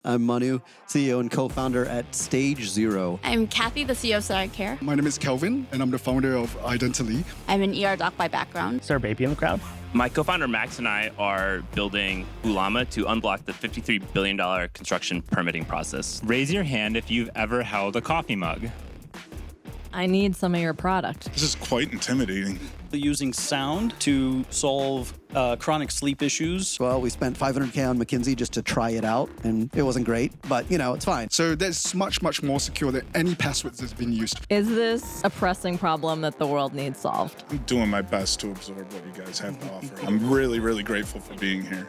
I'm Manu, CEO and co-founder at Stage Zero. I'm Kathy, the CEO of Startup Care. My name is Kelvin, and I'm the founder of Identity. I'm an ER doc by background. Is there a baby in the crowd? My co-founder Max and I are building Ulama to unblock the $53 billion construction permitting process. Raise your hand if you've ever held a coffee mug. I need some of your product. This is quite intimidating. Using sound to solve chronic sleep issues. Well, we spent $500K on McKinsey just to try it out, and it wasn't great, but it's fine. So that's much, much more secure than any passwords that's been used. Is this a pressing problem that the world needs solved? I'm doing my best to absorb what you guys have to offer. I'm really, really grateful for being here.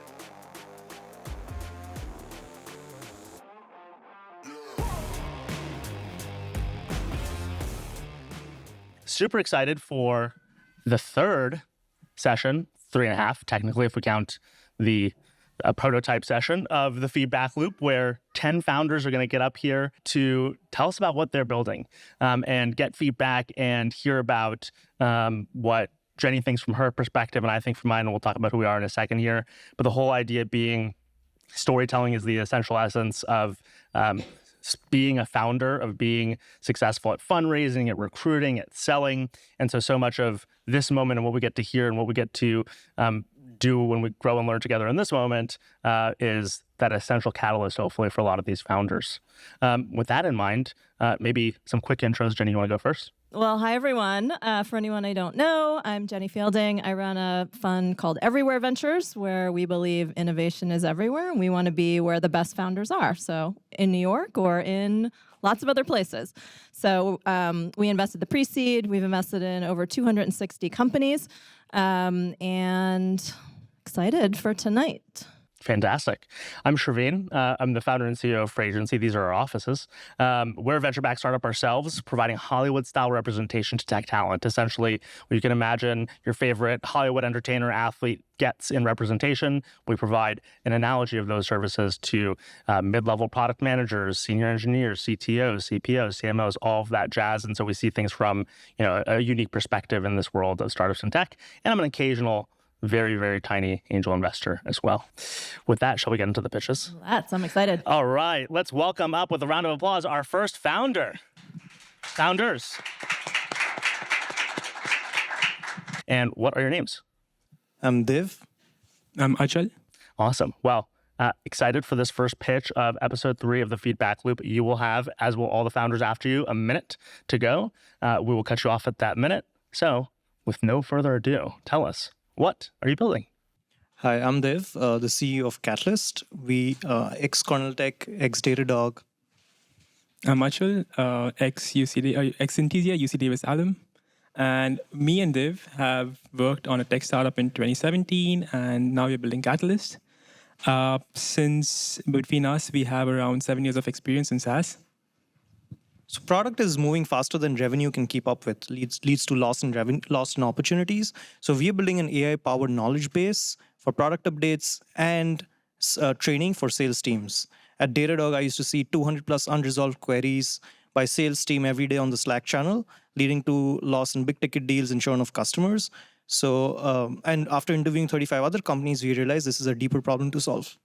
Super excited for the third session, 3.5, technically, if we count the prototype session of the feedback loop, where 10 founders are going to get up here to tell us about what they're building and get feedback and hear about what Jenny thinks from her perspective and I think from mine, and we'll talk about who we are in a second here. But the whole idea being storytelling is the essential essence of being a founder, of being successful at fundraising, at recruiting, at selling. And so much of this moment and what we get to hear and what we get to do when we grow and learn together in this moment is that essential catalyst, hopefully, for a lot of these founders. With that in mind, maybe some quick intros. Jenny, you want to go first? Well, hi, everyone. For anyone I don't know, I'm Jenny Fielding. I run a fund called Everywhere Ventures, where we believe innovation is everywhere, and we want to be where the best founders are. So in New York or in lots of other places. So we invested the pre-seed. We've invested in over 260 companies, and excited for tonight. Fantastic. I'm Sherveen. I'm the founder and CEO of Agency. These are our offices. We're a venture-backed startup ourselves, providing Hollywood-style representation to tech talent. Essentially, what you can imagine your favorite Hollywood entertainer, athlete gets in representation. We provide an analogy of those services to mid-level product managers, senior engineers, CTOs, CPOs, CMOs, all of that jazz. And so we see things from a unique perspective in this world of startups and tech. And I'm an occasional very, very tiny angel investor as well. With that, shall we get into the pitches? I'm excited. All right, let's welcome up with a round of applause our first founders. And what are your names? I'm Dev. I'm Achal. Awesome. Well, excited for this first pitch of episode 3 of the feedback loop. You will have, as will all the founders after you, a minute to go. We will cut you off at that minute. So with no further ado, tell us, what are you building? Hi, I'm Dev, the CEO of Catalyst. We ex-Kernel Tech, ex-Datadog. I'm Achal, ex-Intizia, UC Davis Alum. And me and Dev have worked on a tech startup in 2017, and now we're building Catalyst. Since between us, we have around 7 years of experience in SaaS. So product is moving faster than revenue can keep up with, leads to loss in opportunities. So we are building an AI-powered knowledge base for product updates and training for sales teams. At Datadog, I used to see 200 plus unresolved queries by sales team every day on the Slack channel, leading to loss in big ticket deals and churn of customers. So, and after interviewing 35 other companies, we realized this is a deeper problem to solve.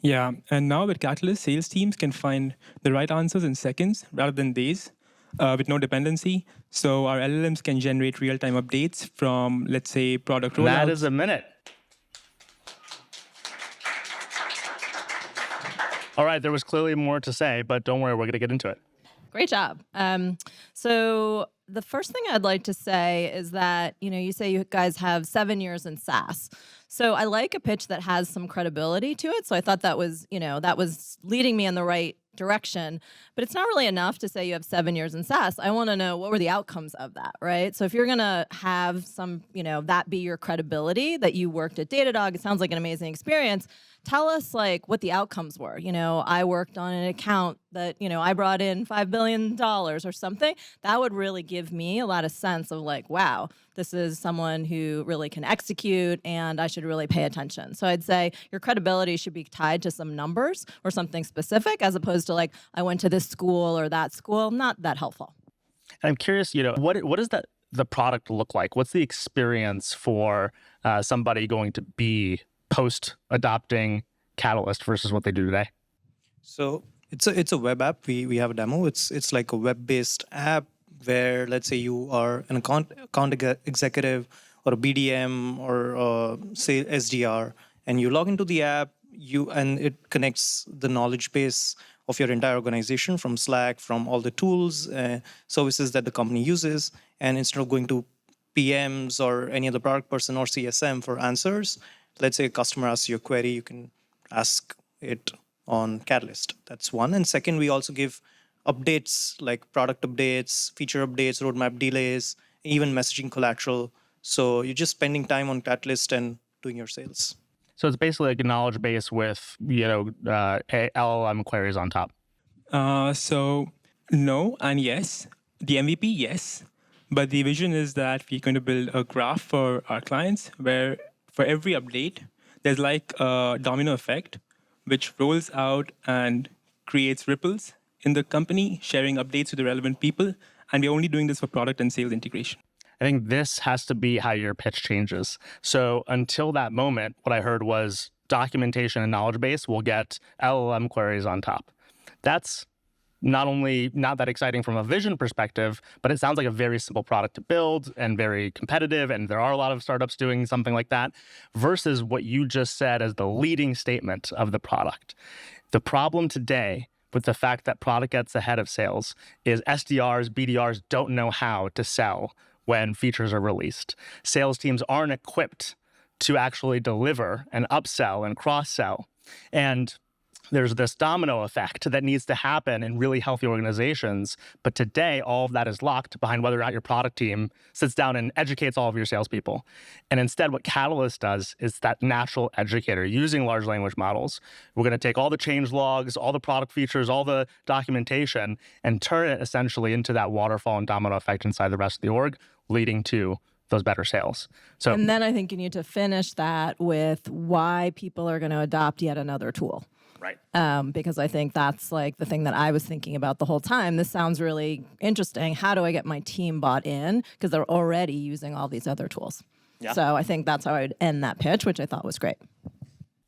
Yeah, and now with Catalyst, sales teams can find the right answers in seconds rather than days with no dependency. So our LLMs can generate real-time updates from, let's say, product rollouts. That is a minute. All right, there was clearly more to say, but don't worry, we're going to get into it. Great job. So the first thing I'd like to say is that, you say you guys have 7 years in SaaS. So I like a pitch that has some credibility to it. So I thought that was, that was leading me in the right direction. But it's not really enough to say you have 7 years in SaaS. I want to know what were the outcomes of that, right? So if you're going to have some, that be your credibility, that you worked at Datadog, it sounds like an amazing experience. Tell us what the outcomes were. I worked on an account that, I brought in $5 billion or something. That would really give me a lot of sense of wow, this is someone who really can execute and I should really pay attention. So I'd say your credibility should be tied to some numbers or something specific as opposed to I went to this school or that school. Not that helpful. And I'm curious, what does the product look like? What's the experience for somebody going to be post-adopting Catalyst versus what they do today? So it's a web app. We have a demo. It's like a web-based app where, let's say, you are an account executive or a BDM or say SDR, and you log into the app. And it connects the knowledge base of your entire organization from Slack, from all the tools, services that the company uses. And instead of going to PMs or any other product person or CSM for answers, let's say a customer asks you a query, you can ask it on Catalyst. That's one. And second, we also give updates like product updates, feature updates, roadmap delays, even messaging collateral. So you're just spending time on Catalyst and doing your sales. So it's basically like a knowledge base with, LLM queries on top. So no and yes. The MVP, yes. But the vision is that we're going to build a graph for our clients where for every update, there's like a domino effect, which rolls out and creates ripples in the company, sharing updates to the relevant people. And we're only doing this for product and sales integration. I think this has to be how your pitch changes. So until that moment, what I heard was documentation and knowledge base will get LLM queries on top. That's not only not that exciting from a vision perspective, but it sounds like a very simple product to build and very competitive. And there are a lot of startups doing something like that versus what you just said as the leading statement of the product. The problem today with the fact that product gets ahead of sales is SDRs, BDRs don't know how to sell when features are released. Sales teams aren't equipped to actually deliver and upsell and cross-sell. And there's this domino effect that needs to happen in really healthy organizations. But today, all of that is locked behind whether or not your product team sits down and educates all of your salespeople. And instead, what Catalyst does is that natural educator using large language models. We're going to take all the change logs, all the product features, all the documentation, and turn it essentially into that waterfall and domino effect inside the rest of the org, leading to those better sales. So, and then I think you need to finish that with why people are going to adopt yet another tool. Right. Because I think that's like the thing that I was thinking about the whole time. This sounds really interesting. How do I get my team bought in? Because they're already using all these other tools. Yeah. So I think that's how I would end that pitch, which I thought was great.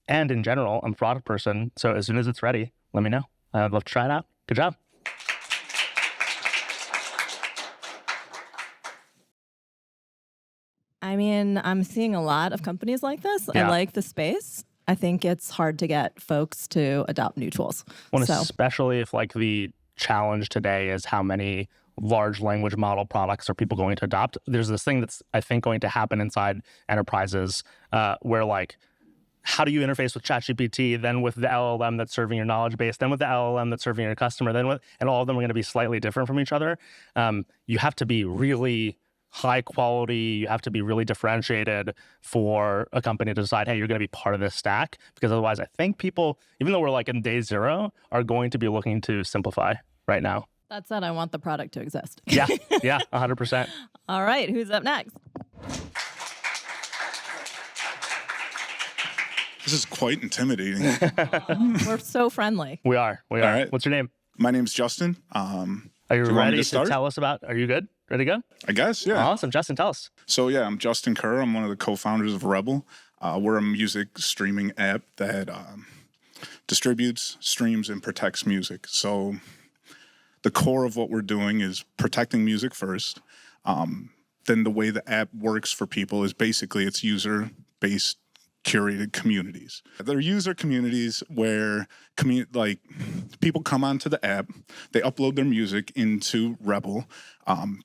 And in general, I'm a product person. So as soon as it's ready, let me know. I'd love to try it out. Good job. I mean, I'm seeing a lot of companies like this. Yeah. I like the space. I think it's hard to get folks to adopt new tools. Well, especially if like the challenge today is how many large language model products are people going to adopt. There's this thing that's, I think, going to happen inside enterprises where like, how do you interface with ChatGPT, then with the LLM that's serving your knowledge base, then with the LLM that's serving your customer, and all of them are going to be slightly different from each other. You have to be really high quality, you have to be really differentiated for a company to decide, hey, you're going to be part of this stack. Because otherwise, I think people, even though we're like in day zero, are going to be looking to simplify right now. That said, I want the product to exist. Yeah, 100%. All right, who's up next? This is quite intimidating. We're so friendly. We are. All right. What's your name? My name's Justin. Are you ready to tell us about, are you good? Ready to go? I guess, yeah. Awesome. Justin, tell us. So, yeah, I'm Justin Kerr. I'm one of the co-founders of Rebel. We're a music streaming app that distributes, streams, and protects music. So the core of what we're doing is protecting music first. Then the way the app works for people is basically it's user-based curated communities. They're user communities where people come onto the app, they upload their music into Rebel.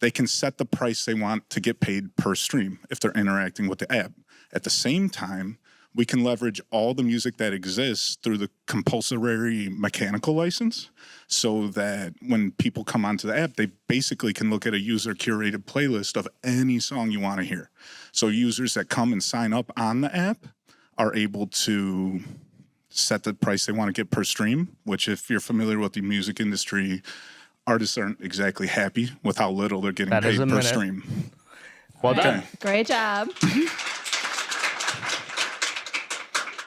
They can set the price they want to get paid per stream if they're interacting with the app. At the same time, we can leverage all the music that exists through the compulsory mechanical license so that when people come onto the app, they basically can look at a user-curated playlist of any song you want to hear. So users that come and sign up on the app are able to set the price they want to get per stream, which if you're familiar with the music industry, artists aren't exactly happy with how little they're getting paid per stream. Well done. Great job. Can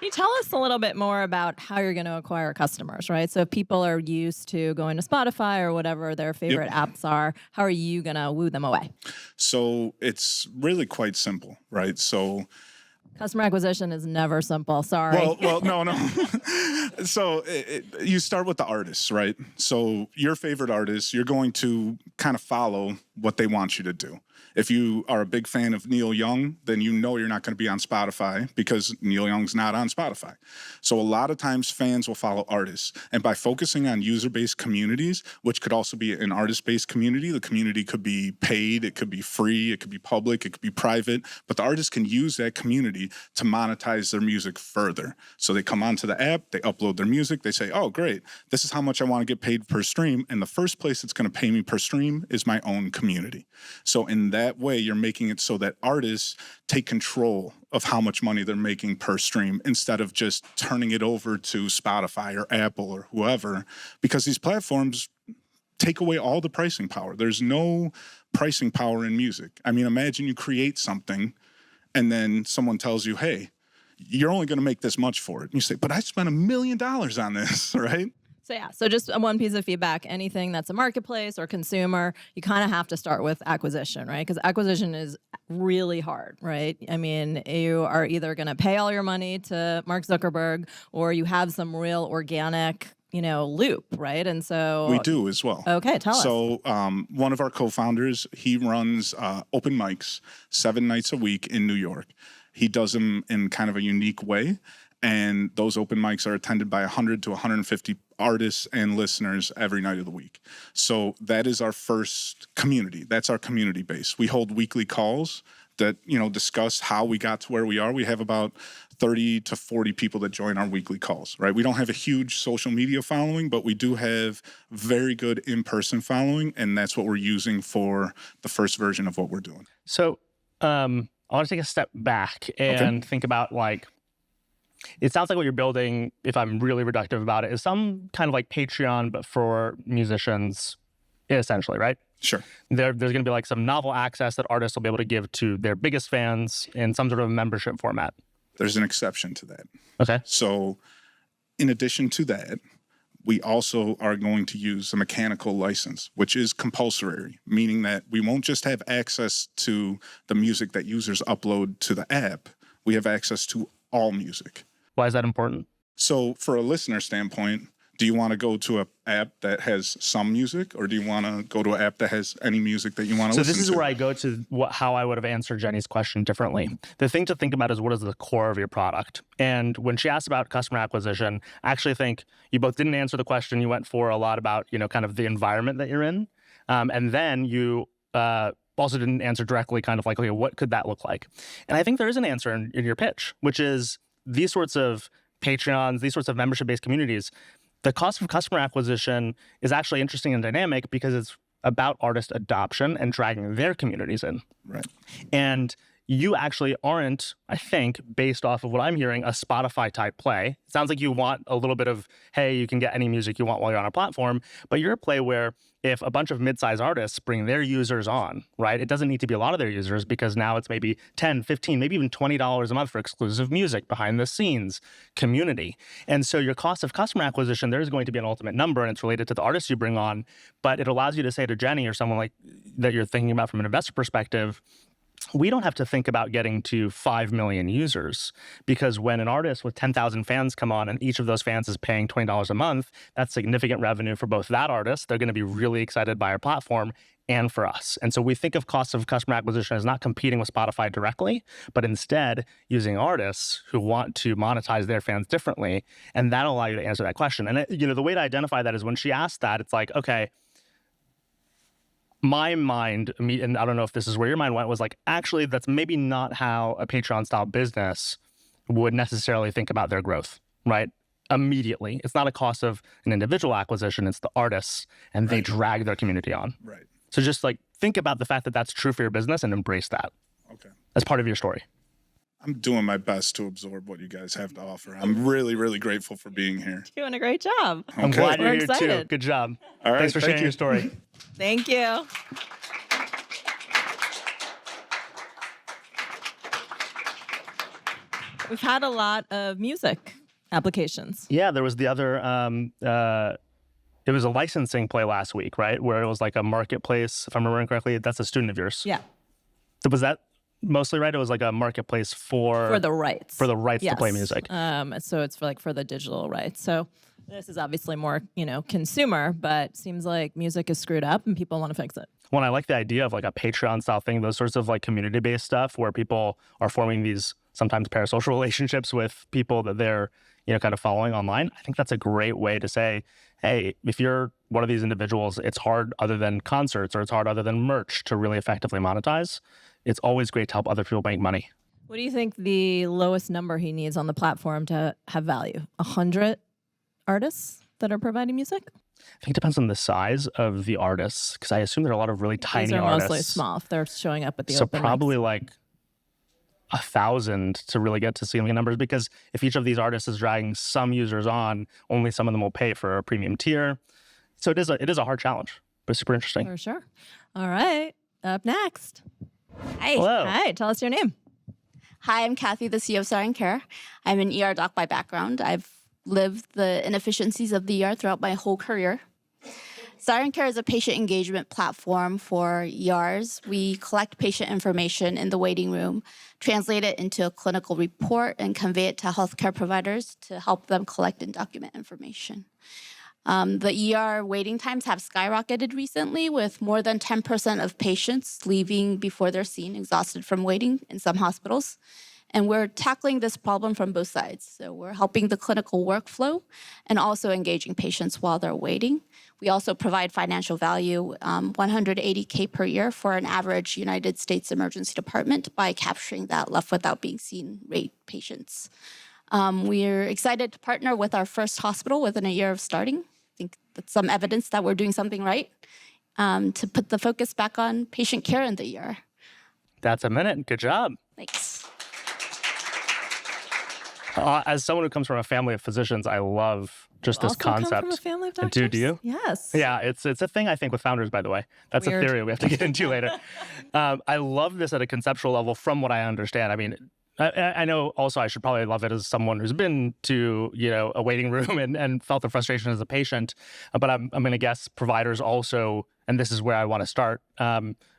you tell us a little bit more about how you're going to acquire customers, right? So if people are used to going to Spotify or whatever their favorite apps are, how are you going to woo them away? So it's really quite simple, right? So Customer acquisition is never simple. Sorry. Well, no. So you start with the artists, right? So your favorite artist, you're going to kind of follow what they want you to do. If you are a big fan of Neil Young, then you know you're not going to be on Spotify because Neil Young's not on Spotify. So a lot of times fans will follow artists. And by focusing on user-based communities, which could also be an artist-based community, the community could be paid, it could be free, it could be public, it could be private, but the artist can use that community to monetize their music further. So they come onto the app, they upload their music, they say, oh, great, this is how much I want to get paid per stream. And the first place that's going to pay me per stream is my own community. So in that way, you're making it so that artists take control of how much money they're making per stream instead of just turning it over to Spotify or Apple or whoever, because these platforms take away all the pricing power. There's no pricing power in music. I mean, imagine you create something and then someone tells you, hey, you're only going to make this much for it. And you say, but I spent $1 million on this, right? So just one piece of feedback, anything that's a marketplace or consumer, you kind of have to start with acquisition, right? Because acquisition is really hard, right? I mean, you are either going to pay all your money to Mark Zuckerberg or you have some real organic, loop, right? And so we do as well. Okay, tell us. So one of our co-founders, he runs open mics 7 nights a week in New York. He does them in kind of a unique way. And those open mics are attended by 100 to 150 artists and listeners every night of the week. So that is our first community. That's our community base. We hold weekly calls that, discuss how we got to where we are. We have about 30 to 40 people that join our weekly calls, right? We don't have a huge social media following, but we do have very good in-person following, and that's what we're using for the first version of what we're doing. So I want to take a step back and think about it sounds like what you're building, if I'm really reductive about it, is some kind of like Patreon, but for musicians, essentially, right? Sure. There's going to be like some novel access that artists will be able to give to their biggest fans in some sort of membership format. There's an exception to that. Okay. So in addition to that, we also are going to use a mechanical license, which is compulsory, meaning that we won't just have access to the music that users upload to the app. We have access to all music. Why is that important? So for a listener standpoint, do you want to go to an app that has some music, or do you want to go to an app that has any music that you want to listen to? So this is where I go to how I would have answered Jenny's question differently. The thing to think about is what is the core of your product? And when she asked about customer acquisition, I actually think you both didn't answer the question. You went for a lot about, kind of the environment that you're in. And then you also didn't answer directly kind of like, okay, what could that look like? And I think there is an answer in your pitch, which is these sorts of Patreons, these sorts of membership-based communities, the cost of customer acquisition is actually interesting and dynamic because it's about artist adoption and dragging their communities in. Right. And you actually aren't, I think, based off of what I'm hearing, a Spotify-type play. It sounds like you want a little bit of, hey, you can get any music you want while you're on a platform, but you're a play where if a bunch of mid-sized artists bring their users on, right, it doesn't need to be a lot of their users because now it's maybe $10, $15, maybe even $20 a month for exclusive music, behind the scenes, community. And so your cost of customer acquisition, there's going to be an ultimate number, and it's related to the artists you bring on, but it allows you to say to Jenny or someone like that you're thinking about from an investor perspective, we don't have to think about getting to 5 million users, because when an artist with 10,000 fans come on and each of those fans is paying $20 a month, that's significant revenue for both that artist. They're going to be really excited by our platform and for us. And so we think of cost of customer acquisition as not competing with Spotify directly, but instead using artists who want to monetize their fans differently. And that'll allow you to answer that question. And the way to identify that is when she asked that, it's like, okay, my mind, and I don't know if this is where your mind went, was like, actually, that's maybe not how a Patreon-style business would necessarily think about their growth, right? Immediately. It's not a cost of an individual acquisition, it's the artists, and they drag their community on. Right. So just think about the fact that that's true for your business and embrace that. Okay. As part of your story. I'm doing my best to absorb what you guys have to offer. I'm really, really grateful for being here. Doing a great job. I'm glad you're We're here excited. too. Good job. All right. Thanks for sharing your story. Thank you. We've had a lot of music applications. Yeah, there was the other, it was a licensing play last week, right? Where it was like a marketplace, if I'm remembering correctly. That's a student of yours. Yeah. Was that mostly right? It was like a marketplace For the rights. For the rights to play Yes. music. So it's for the digital rights. So this is obviously more, consumer, but seems like music is screwed up and people want to fix it. Well, I like the idea of like a Patreon style thing, those sorts of like community-based stuff where people are forming these sometimes parasocial relationships with people that they're, kind of following online. I think that's a great way to say, hey, if you're one of these individuals, it's hard other than concerts or it's hard other than merch to really effectively monetize. It's always great to help other people make money. What do you think the lowest number he needs on the platform to have value? 100 artists that are providing music? I think it depends on the size of the artists, because I assume there are a lot of really tiny These are artists. mostly small if they're showing up at the So open probably mics. like 1,000 to really get to ceiling numbers, because if each of these artists is dragging some users on, only some of them will pay for a premium tier. So it is a hard challenge, but super interesting. For sure. All right. Up next. Hi. Hello. Hi. Tell us your name. Hi, I'm Kathy, the CEO of Siren Care. I'm an ER doc by background. I've lived the inefficiencies of the ER throughout my whole career. Siren Care is a patient engagement platform for ERs. We collect patient information in the waiting room, translate it into a clinical report, and convey it to healthcare providers to help them collect and document information. The ER waiting times have skyrocketed recently, with more than 10% of patients leaving before they're seen, exhausted from waiting in some hospitals. And we're tackling this problem from both sides. So we're helping the clinical workflow and also engaging patients while they're waiting. We also provide financial value, $180K per year for an average United States emergency department by capturing that left without being seen rate patients. We're excited to partner with our first hospital within a year of starting. I think that's some evidence that we're doing something right, to put the focus back on patient care in the ER. That's a minute. Good job. Thanks. As someone who comes from a family of physicians, I love just this Also concept. come from a family of doctors? Do you? Yes. Yeah, it's a thing, I think, with founders, by the way. That's Weird. a theory we have to get into later. I love this at a conceptual level from what I understand. I mean, I know also I should probably love it as someone who's been to, a waiting room and felt the frustration as a patient. But I'm going to guess providers also, and this is where I want to start,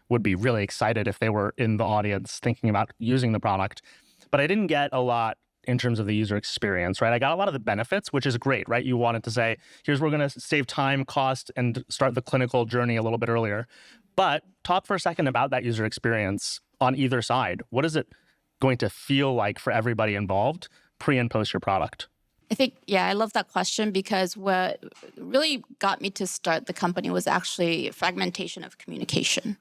would be really excited if they were in the audience thinking about using the product. But I didn't get a lot in terms of the user experience, right? I got a lot of the benefits, which is great, right? You wanted to say, here's where we're going to save time, cost, and start the clinical journey a little bit earlier. But talk for a second about that user experience on either side. What is it going to feel like for everybody involved pre and post your product? I think, I love that question, because what really got me to start the company was actually fragmentation of communication.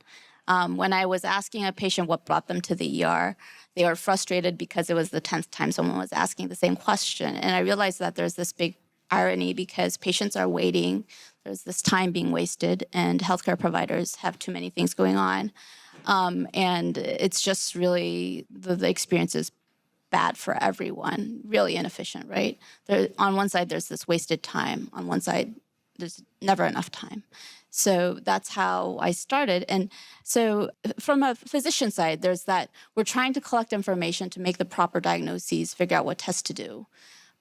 When I was asking a patient what brought them to the ER, they were frustrated because it was the 10th time someone was asking the same question. And I realized that there's this big irony because patients are waiting, there's this time being wasted, and healthcare providers have too many things going on. And it's just really, the experience is bad for everyone, really inefficient, right? On one side, there's this wasted time. On one side, there's never enough time. So that's how I started. And so from a physician side, there's that we're trying to collect information to make the proper diagnoses, figure out what tests to do.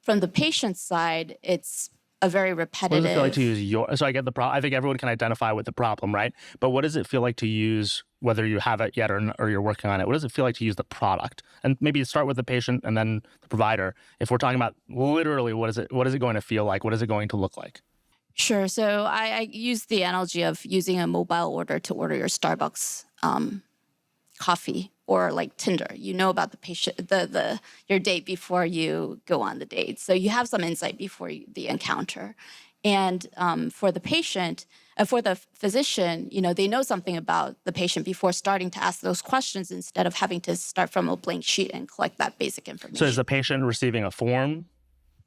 From the patient side, it's a very repetitive. What does it feel like to use so I get the problem. I think everyone can identify with the problem, right? But what does it feel like to use, whether you have it yet or you're working on it, what does it feel like to use the product? And maybe start with the patient and then the provider. If we're talking about literally, what is it going to feel like? What is it going to look like? Sure. So I use the analogy of using a mobile order to order your Starbucks coffee, or like Tinder. You know about the patient, your date before you go on the date. So you have some insight before the encounter. And for the patient, for the physician, they know something about the patient before starting to ask those questions, instead of having to start from a blank sheet and collect that basic information. So is the patient receiving a form?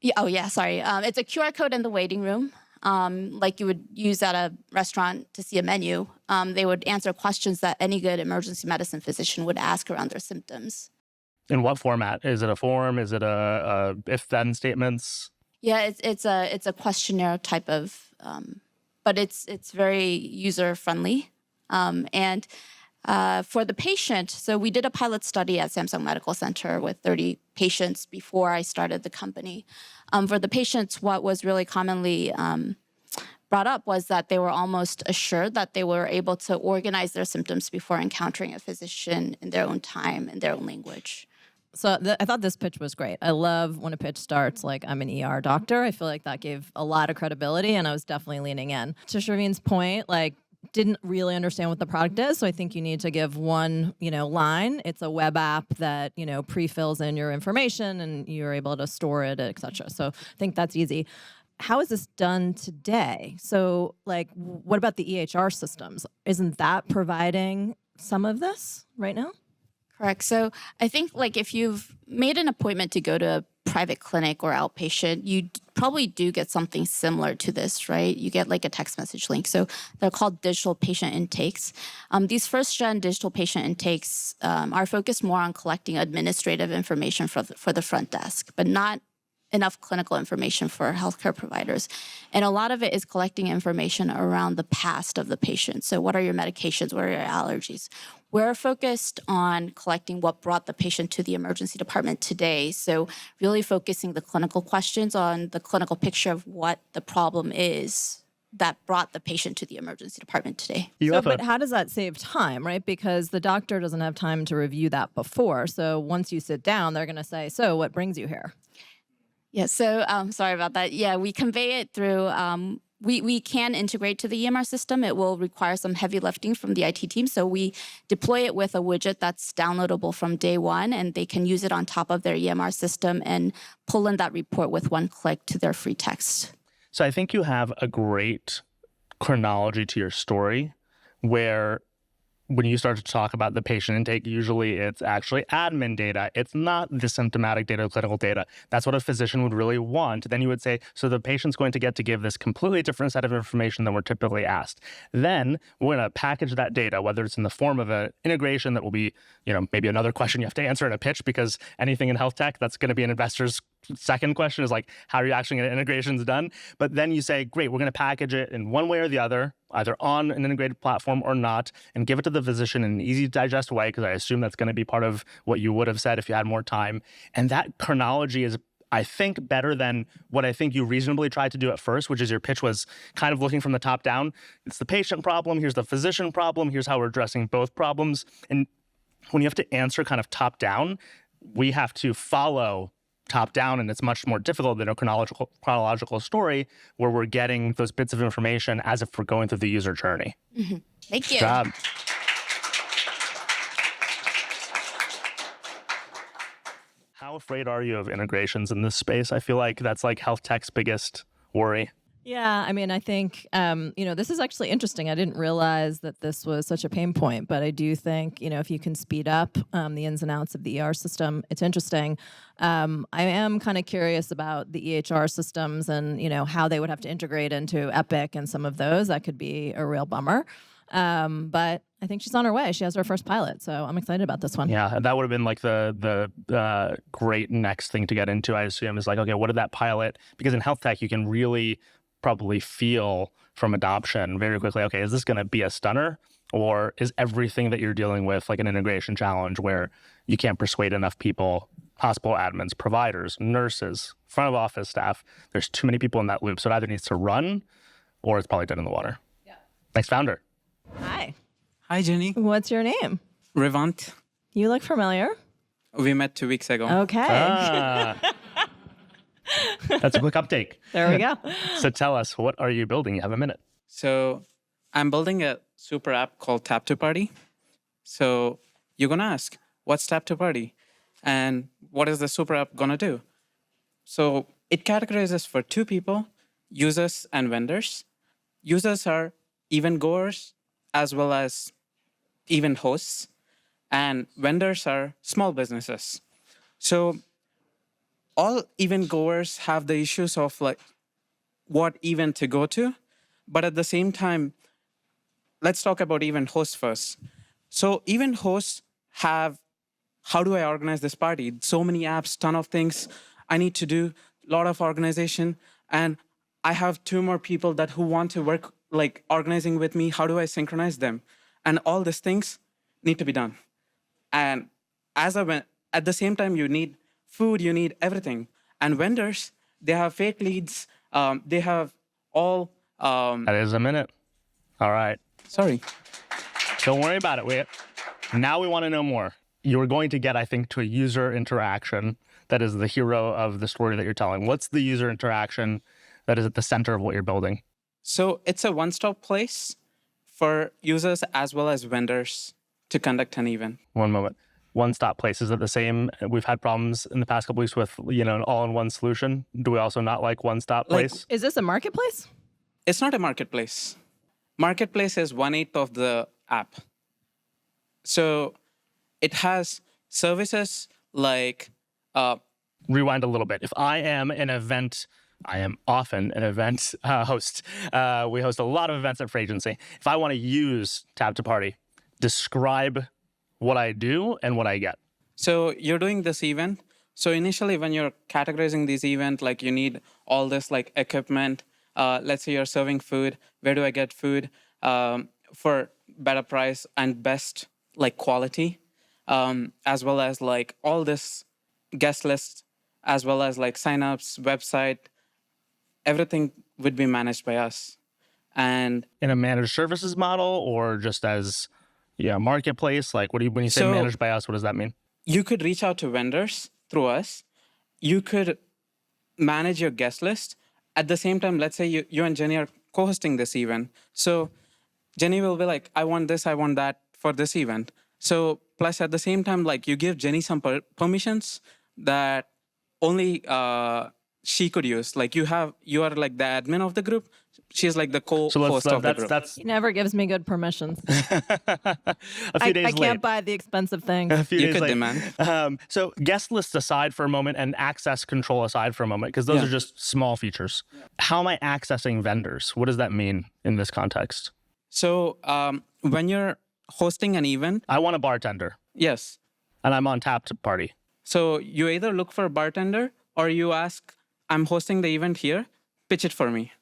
Yeah, sorry. It's a QR code in the waiting room. Like you would use at a restaurant to see a menu. They would answer questions that any good emergency medicine physician would ask around their symptoms. In what format? Is it a form? Is it a if-then statements? Yeah, it's a questionnaire type of, but it's very user-friendly. And for the patient, so we did a pilot study at Samsung Medical Center with 30 patients before I started the company. For the patients, what was really commonly brought up was that they were almost assured that they were able to organize their symptoms before encountering a physician in their own time, in their own language. So I thought this pitch was great. I love when a pitch starts like, I'm an ER doctor. I feel like that gave a lot of credibility, and I was definitely leaning in. To Sherveen's point, like, didn't really understand what the product is, so I think you need to give one, line. It's a web app that, pre-fills in your information, and you're able to store it, et cetera. So I think that's easy. How is this done today? So, like, what about the EHR systems? Isn't that providing some of this right now? Correct. So I think, like, if you've made an appointment to go to a private clinic or outpatient, you probably do get something similar to this, right? You get like a text message link. So they're called digital patient intakes. These first-gen digital patient intakes are focused more on collecting administrative information for the front desk, but not enough clinical information for healthcare providers. And a lot of it is collecting information around the past of the patient. So what are your medications? What are your allergies? We're focused on collecting what brought the patient to the emergency department today. So really focusing the clinical questions on the clinical picture of what the problem is that brought the patient to the emergency department today. But how does that save time, right? Because the doctor doesn't have time to review that before. So once you sit down, they're going to say, so what brings you here? Yeah, so sorry about that. Yeah, we convey it through, we can integrate to the EMR system. It will require some heavy lifting from the IT team. So we deploy it with a widget that's downloadable from day one, and they can use it on top of their EMR system and pull in that report with one click to their free text. So I think you have a great chronology to your story where when you start to talk about the patient intake, usually it's actually admin data. It's not the symptomatic data, clinical data. That's what a physician would really want. Then you would say, so the patient's going to get to give this completely different set of information than we're typically asked. Then we're going to package that data, whether it's in the form of an integration that will be, maybe another question you have to answer in a pitch, because anything in health tech, that's going to be an investor's second question is like, how are you actually getting integrations done? But then you say, great, we're going to package it in one way or the other, either on an integrated platform or not, and give it to the physician in an easy to digest way, because I assume that's going to be part of what you would have said if you had more time. And that chronology is, I think, better than what I think you reasonably tried to do at first, which is your pitch was kind of looking from the top down. It's the patient problem, here's the physician problem, here's how we're addressing both problems. And when you have to answer kind of top down, we have to follow top down, and it's much more difficult than a chronological story where we're getting those bits of information as if we're going through the user journey. Mm-hmm. Thank you. Good job. How afraid are you of integrations in this space? I feel like that's like health tech's biggest worry. Yeah, I mean, I think, this is actually interesting. I didn't realize that this was such a pain point, but I do think, if you can speed up the ins and outs of the ER system, it's interesting. I am kind of curious about the EHR systems and, how they would have to integrate into Epic and some of those. That could be a real bummer. But I think she's on her way. She has her first pilot, so I'm excited about this one. Yeah, that would have been like the great next thing to get into, I assume, is like, okay, what did that pilot? Because in health tech, you can really probably feel from adoption very quickly, okay, is this going to be a stunner? Or is everything that you're dealing with like an integration challenge where you can't persuade enough people, hospital admins, providers, nurses, front of office staff? There's too many people in that loop. So it either needs to run or it's probably dead in the water. Yeah. Next founder. Hi. Hi, Jenny. What's your name? Revant. You look familiar. We met 2 weeks ago. Okay. That's a quick uptake. There we go. So tell us, what are you building? You have a minute. So I'm building a super app called Tap to Party. So you're going to ask, what's Tap to Party? And what is the super app going to do? So it categorizes for 2 people, users and vendors. Users are event goers as well as event hosts. And vendors are small businesses. So all event goers have the issues of like what event to go to. But at the same time, let's talk about event hosts first. So event hosts have, how do I organize this party? So many apps, ton of things I need to do, a lot of organization. And I have 2 more people who want to work like organizing with me. How do I synchronize them? And all these things need to be done. And at the same time, you need food, you need everything. And vendors, they have fake leads. They have all That is a minute. All right. Sorry. Don't worry about it. Now we want to know more. You're going to get, I think, to a user interaction that is the hero of the story that you're telling. What's the user interaction that is at the center of what you're building? So it's a one-stop place for users as well as vendors to conduct an event. One moment. One-stop place, is it the same? We've had problems in the past couple weeks with, an all-in-one solution. Do we also not like one-stop place? Is this a marketplace? It's not a marketplace. Marketplace is 1/8 of the app. So it has services like... Rewind a little bit. If I am an event, I am often an event host. We host a lot of events at Free Agency. If I want to use Tap to Party, describe what I do and what I get. So you're doing this event. So initially when you're categorizing this event, like you need all this like equipment. Let's say you're serving food. Where do I get food for better price and best like quality, as well as like all this guest list, as well as like signups, website, everything would be managed by us. And in a managed services model or just as marketplace? Like when you say managed by us, what does that mean? You could reach out to vendors through us. You could manage your guest list. At the same time, let's say you and Jenny are co-hosting this event. So Jenny will be like, I want this, I want that for this event. So plus at the same time, like you give Jenny some permissions that only she could use. Like you are like the admin of the group. She's like the co-host of the group. He never gives me good permissions. A few days I can't buy the expensive things. A few you days could late. demand. So guest lists aside for a moment and access control aside for a moment, because those are just small features. How am I accessing vendors? What does that mean in this context? So when you're hosting an event. I want a bartender. Yes. And I'm on Tap to Party. So you either look for a bartender or you ask, I'm hosting the event here, pitch it for me.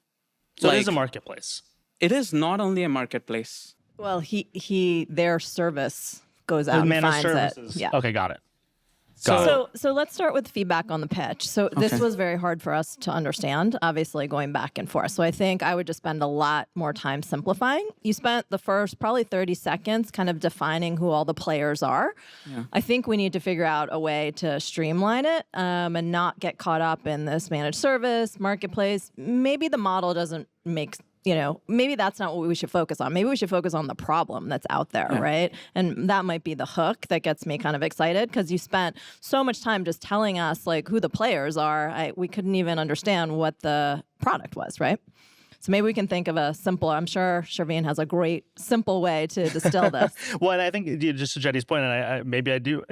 So it is a marketplace. It is not only a marketplace. Well, their service goes out and finds services. it. Yeah. Okay, got it. So let's start with feedback on the pitch. So this was very hard for us to understand, obviously going back and forth. So I think I would just spend a lot more time simplifying. You spent the first probably 30 seconds kind of defining who all the players are. Yeah. I think we need to figure out a way to streamline it and not get caught up in this managed service, marketplace. Maybe the model doesn't make maybe that's not what we should focus on. Maybe we should focus on the problem that's out there, right? And that might be the hook that gets me kind of excited because you spent so much time just telling us like who the players are. We couldn't even understand what the product was, right? So maybe we can think of a simple, I'm sure Sherveen has a great simple way to distill this. Well, and I think just to Jetty's point, and I do.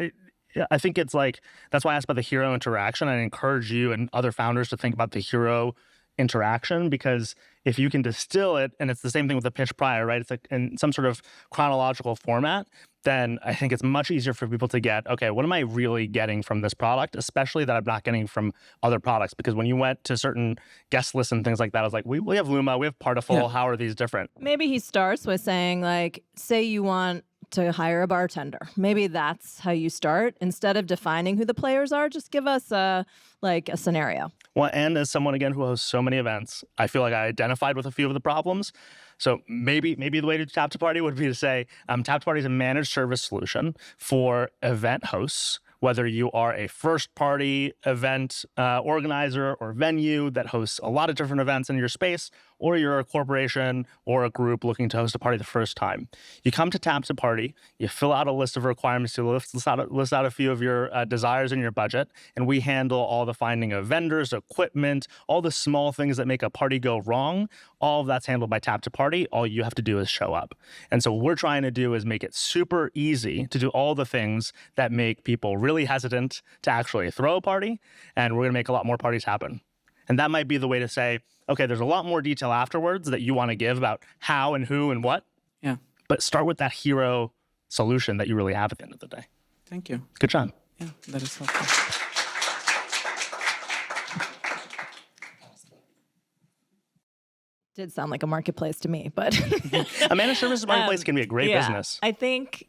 I think it's like, that's why I asked about the hero interaction. I encourage you and other founders to think about the hero interaction, because if you can distill it, and it's the same thing with the pitch prior, right? It's like in some sort of chronological format, then I think it's much easier for people to get, okay, what am I really getting from this product, especially that I'm not getting from other products? Because when you went to certain guest lists and things like that, I was like, we have Luma, we have Partiful, how are these different? Maybe he starts with saying like, say you want to hire a bartender. Maybe that's how you start. Instead of defining who the players are, just give us a scenario. Well, and as someone, again, who hosts so many events, I feel like I identified with a few of the problems. So maybe the way to Tap to Party would be to say, Tap to Party is a managed service solution for event hosts, whether you are a first-party event organizer or venue that hosts a lot of different events in your space, or you're a corporation or a group looking to host a party the first time. You come to Tap to Party, you fill out a list of requirements, you list out a few of your desires in your budget, and we handle all the finding of vendors, equipment, all the small things that make a party go wrong. All of that's handled by Tap to Party. All you have to do is show up. And so what we're trying to do is make it super easy to do all the things that make people really hesitant to actually throw a party, and we're going to make a lot more parties happen. And that might be the way to say, okay, there's a lot more detail afterwards that you want to give about how and who and what. Yeah. But start with that hero solution that you really have at the end of the day. Thank you. Good job. Yeah, that is helpful. Did sound like a marketplace to me, but a managed services marketplace can be a great business. I think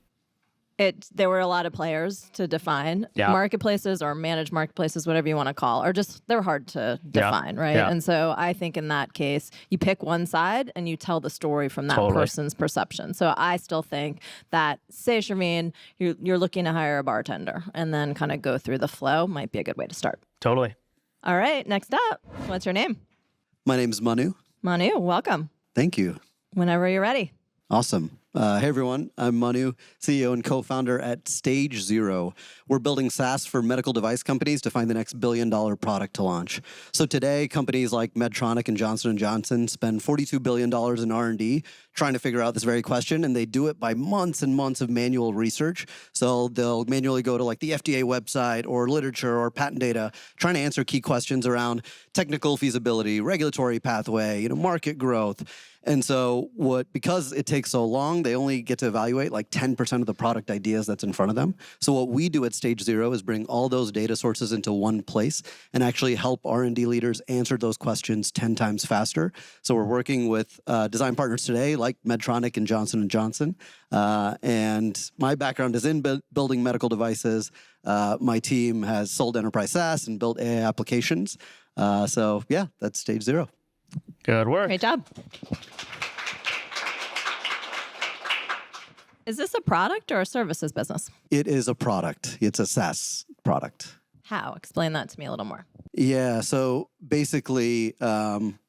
There were a lot of players to define. Yeah. Marketplaces or managed marketplaces, whatever you want to call, are just, they're hard to define, right? Yeah. And so I think in that case, you pick one side and you tell the story from that person's perception. So I still think that, say, Sherveen, you're looking to hire a bartender and then kind of go through the flow might be a good way to start. Totally. All right, next up, what's your name? My name's Manu. Manu, welcome. Thank you. Whenever you're ready. Awesome. Hey, everyone. I'm Manu, CEO and co-founder at Stage Zero. We're building SaaS for medical device companies to find the next billion-dollar product to launch. So today, companies like Medtronic and Johnson & Johnson spend $42 billion in R&D trying to figure out this very question, and they do it by months and months of manual research. So they'll manually go to like the FDA website or literature or patent data, trying to answer key questions around technical feasibility, regulatory pathway, market growth. And so because it takes so long, they only get to evaluate like 10% of the product ideas that's in front of them. So what we do at Stage Zero is bring all those data sources into one place and actually help R&D leaders answer those questions 10 times faster. So we're working with design partners today like Medtronic and Johnson & Johnson. And my background is in building medical devices. My team has sold enterprise SaaS and built AI applications. So yeah, that's Stage Zero. Good work. Great job. Is this a product or a services business? It is a product. It's a SaaS product. How? Explain that to me a little more. Yeah, so basically,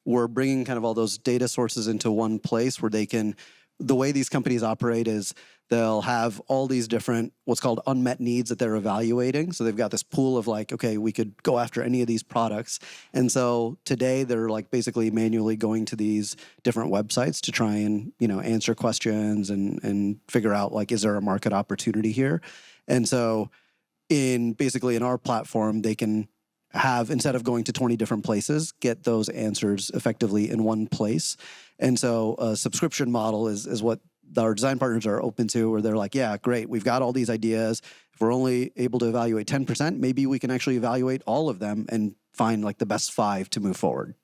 we're bringing kind of all those data sources into one place where they can, the way these companies operate is they'll have all these different, what's called unmet needs that they're evaluating. So they've got this pool of like, okay, we could go after any of these products. And so today they're like basically manually going to these different websites to try and, answer questions and figure out like, is there a market opportunity here? And so in our platform, they can have, instead of going to 20 different places, get those answers effectively in one place. And so a subscription model is what our design partners are open to, where they're like, yeah, great, we've got all these ideas. If we're only able to evaluate 10%, maybe we can actually evaluate all of them and find like the best 5 to move forward.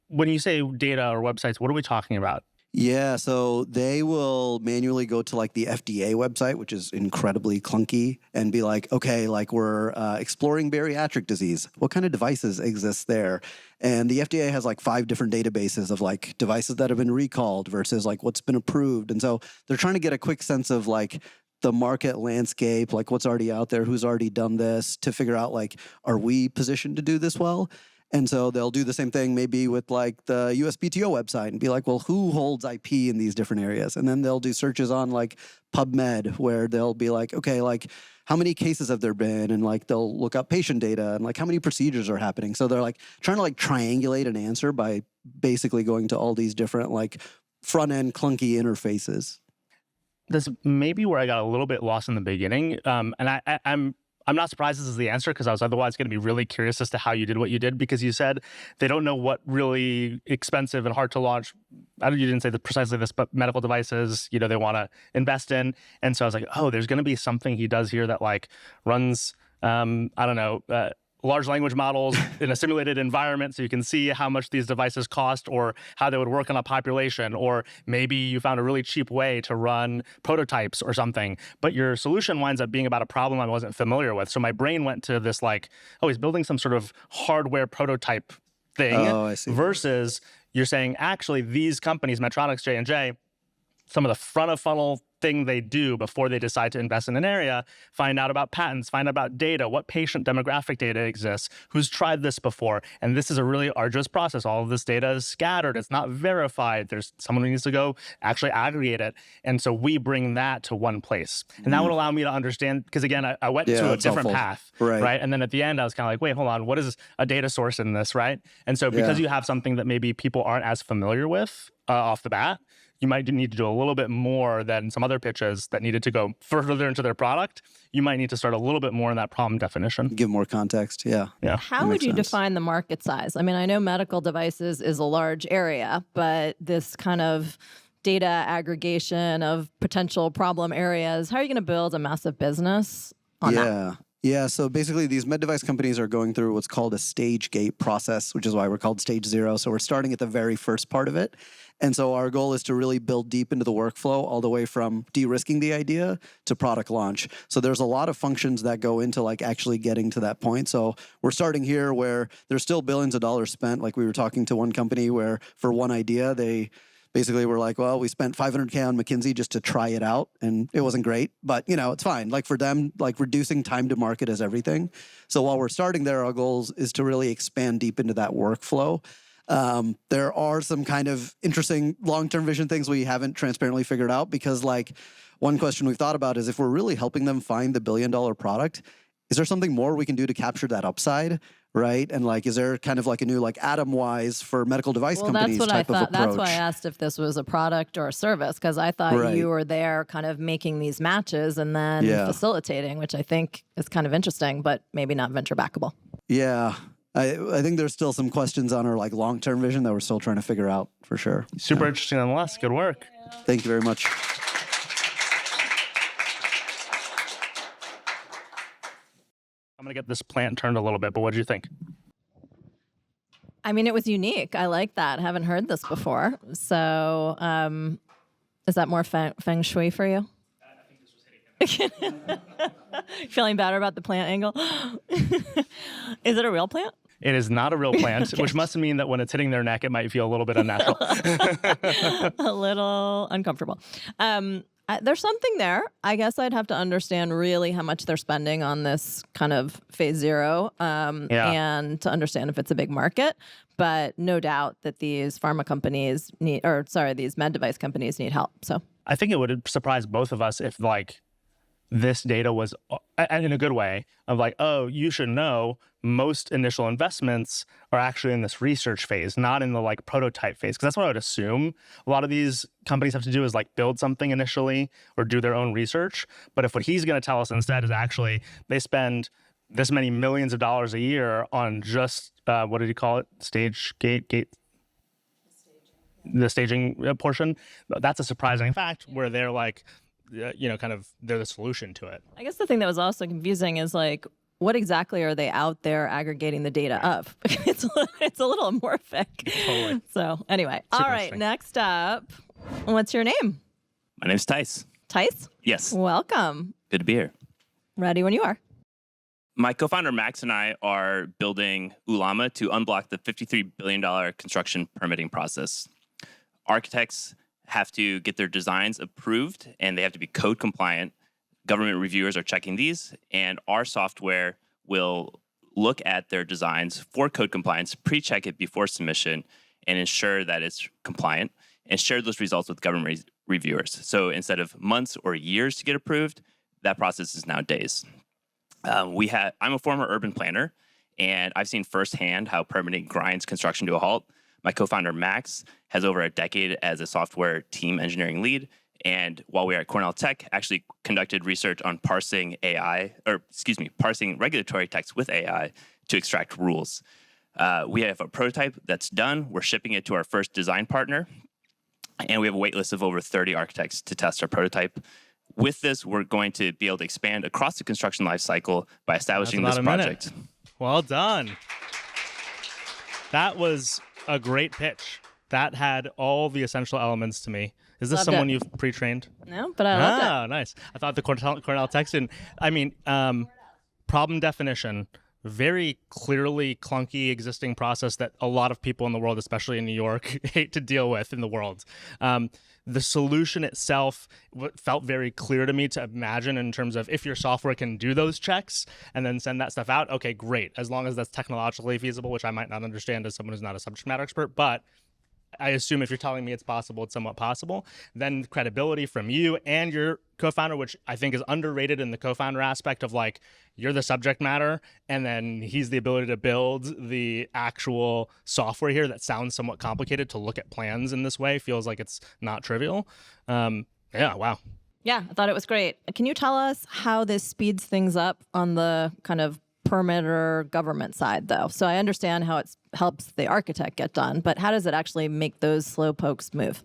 When you say data or websites, what are we talking about? Yeah, so they will manually go to like the FDA website, which is incredibly clunky, and be like, okay, like we're exploring bariatric disease. What kind of devices exist there? And the FDA has like 5 different databases of like devices that have been recalled versus like what's been approved. And so they're trying to get a quick sense of like the market landscape, like what's already out there, who's already done this, to figure out like, are we positioned to do this well? And so they'll do the same thing maybe with like the USPTO website and be like, well, who holds IP in these different areas? And then they'll do searches on like PubMed, where they'll be like, okay, like how many cases have there been? And like they'll look up patient data and like how many procedures are happening. So they're like trying to like triangulate an answer by basically going to all these different like front end clunky interfaces. This may be where I got a little bit lost in the beginning. And I'm not surprised this is the answer, because I was otherwise going to be really curious as to how you did what you did, because you said they don't know what really expensive and hard to launch, you didn't say precisely this, but medical devices, they want to invest in. And so I was like, oh, there's going to be something he does here that like runs, large language models in a simulated environment so you can see how much these devices cost or how they would work on a population, or maybe you found a really cheap way to run prototypes or something. But your solution winds up being about a problem I wasn't familiar with. So my brain went to this like, oh, he's building some sort of hardware prototype thing. Oh, I see. Versus you're saying actually these companies, Medtronic, J&J, some of the front of funnel thing they do before they decide to invest in an area, find out about patents, find out about data, what patient demographic data exists, who's tried this before. And this is a really arduous process. All of this data is scattered. It's not verified. There's someone who needs to go actually aggregate it. And so we bring that to one place. And that would allow me to understand, because again, I went to a different path, right? And then at the end, I was kind of like, wait, hold on, what is a data source in this, right? And so because you have something that maybe people aren't as familiar with off the bat, you might need to do a little bit more than some other pitches that needed to go further into their product. You might need to start a little bit more in that problem definition. Give more context, yeah. How would you define the market size? I mean, I know medical devices is a large area, but this kind of data aggregation of potential problem areas, how are you going to build a massive business on that? Yeah, so basically these med device companies are going through what's called a stage gate process, which is why we're called Stage Zero. So we're starting at the very first part of it. And so our goal is to really build deep into the workflow all the way from de-risking the idea to product launch. So there's a lot of functions that go into like actually getting to that point. So we're starting here where there's still billions of dollars spent. Like we were talking to one company where for one idea, they basically were like, well, we spent $500K on McKinsey just to try it out, and it wasn't great, but it's fine. Like for them, like reducing time to market is everything. So while we're starting there, our goals is to really expand deep into that workflow. There are some kind of interesting long-term vision things we haven't transparently figured out, because like one question we've thought about is if we're really helping them find the billion-dollar product, is there something more we can do to capture that upside? Right? And like, is there kind of like a new like Atom-wise for medical device companies that's what type I thought. of approach? That's why I asked if this was a product or a service, because I thought you were there kind of making these matches and then facilitating, which I think is kind of interesting, but maybe not venture backable. Yeah. I think there's still some questions on our like long-term vision that we're still trying to figure out for sure. Super interesting nonetheless. Good work. Thank you very much. I'm going to get this plant turned a little bit, but what did you think? I mean, it was unique. I like that. I haven't heard this before. So is that more feng shui for you? I think this was hitting him. Feeling better about the plant angle? Is it a real plant? It is not a real plant, which must mean that when it's hitting their neck, it might feel a little bit unnatural. A little uncomfortable. There's something there. I guess I'd have to understand really how much they're spending on this kind of phase zero and to understand if it's a big market. But no doubt that these pharma companies these med device companies need help. So I think it would surprise both of us if like this data was, and in a good way, of like, oh, you should know most initial investments are actually in this research phase, not in the like prototype phase. Because that's what I would assume a lot of these companies have to do is like build something initially or do their own research. But if what he's going to tell us instead is actually they spend this many millions of dollars a year on just, what did he call it? The staging portion. That's a surprising fact where they're like, kind of they're the solution to it. I guess the thing that was also confusing is like, what exactly are they out there aggregating the data of? It's a little amorphic. Totally. So anyway, Super all right, next up, what's your name? My name's Tice. Tice? Yes. Welcome. Good to be here. Ready when you are. My co-founder Max and I are building Ulama to unblock the $53 billion construction permitting process. Architects have to get their designs approved, and they have to be code compliant. Government reviewers are checking these, and our software will look at their designs for code compliance, pre-check it before submission, and ensure that it's compliant, and share those results with government reviewers. So instead of months or years to get approved, that process is now days. I'm a former urban planner, and I've seen firsthand how permitting grinds construction to a halt. My co-founder, Max, has over a decade as a software team engineering lead. And while we were at Cornell Tech, actually conducted research on parsing regulatory text with AI to extract rules. We have a prototype that's done. We're shipping it to our first design partner. And we have a wait list of over 30 architects to test our prototype. With this, we're going to be able to expand across the construction lifecycle by establishing this project. Well done. That was a great pitch. That had all the essential elements to me. Is this someone you've pre-trained? No, but I loved it. Oh, nice. I thought the Cornell Tech student, problem definition, very clearly clunky existing process that a lot of people in the world, especially in New York, hate to deal with in the world. The solution itself felt very clear to me to imagine in terms of if your software can do those checks and then send that stuff out, okay, great. As long as that's technologically feasible, which I might not understand as someone who's not a subject matter expert, but I assume if you're telling me it's possible, it's somewhat possible, then credibility from you and your co-founder, which I think is underrated in the co-founder aspect of like, you're the subject matter, and then he's the ability to build the actual software here that sounds somewhat complicated to look at plans in this way, feels like it's not trivial. Wow. Yeah, I thought it was great. Can you tell us how this speeds things up on the kind of permit or government side, though? So I understand how it helps the architect get done, but how does it actually make those slow pokes move?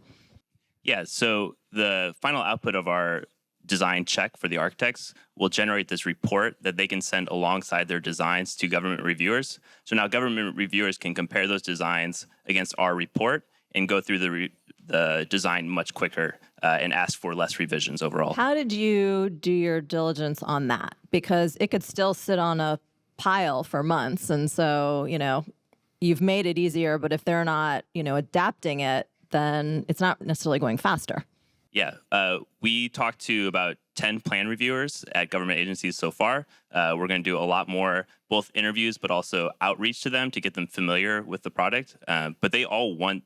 Yeah, so the final output of our design check for the architects will generate this report that they can send alongside their designs to government reviewers. So now government reviewers can compare those designs against our report and go through the the design much quicker and ask for less revisions overall. How did you do your diligence on that? Because it could still sit on a pile for months. And so, you've made it easier, but if they're not, adapting it, then it's not necessarily going faster. Yeah, we talked to about 10 plan reviewers at government agencies so far. We're going to do a lot more, both interviews, but also outreach to them to get them familiar with the product. But they all want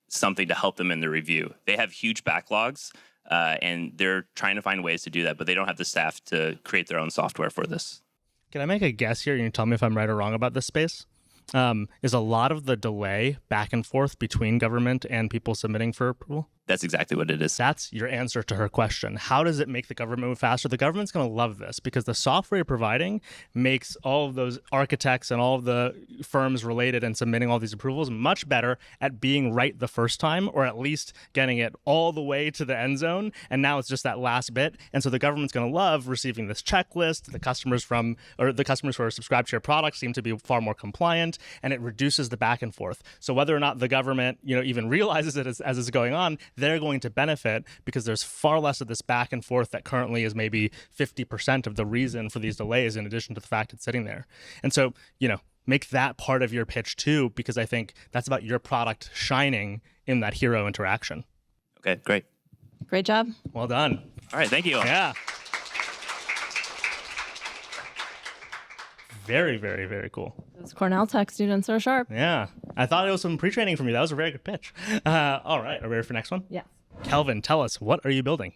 something to help them in the review. They have huge backlogs, and they're trying to find ways to do that, but they don't have the staff to create their own software for this. Can I make a guess here? You can tell me if I'm right or wrong about this space. Is a lot of the delay back and forth between government and people submitting for approval? That's exactly what it is. That's your answer to her question. How does it make the government move faster? The government's going to love this because the software you're providing makes all of those architects and all of the firms related and submitting all these approvals much better at being right the first time, or at least getting it all the way to the end zone. And now it's just that last bit. And so the government's going to love receiving this checklist. The customers who are subscribed to your product seem to be far more compliant, and it reduces the back and forth. So whether or not the government, even realizes it as it's going on, they're going to benefit because there's far less of this back and forth that currently is maybe 50% of the reason for these delays, in addition to the fact it's sitting there. And so, make that part of your pitch too, because I think that's about your product shining in that hero interaction. Okay, great. Great job. Well done. All right, thank you. Yeah. Very, very, very cool. Those Cornell Tech students are sharp. Yeah. I thought it was some pre-training from you. That was a very good pitch. All right. Are we ready for the next one? Yeah. Kelvin, tell us, what are you building?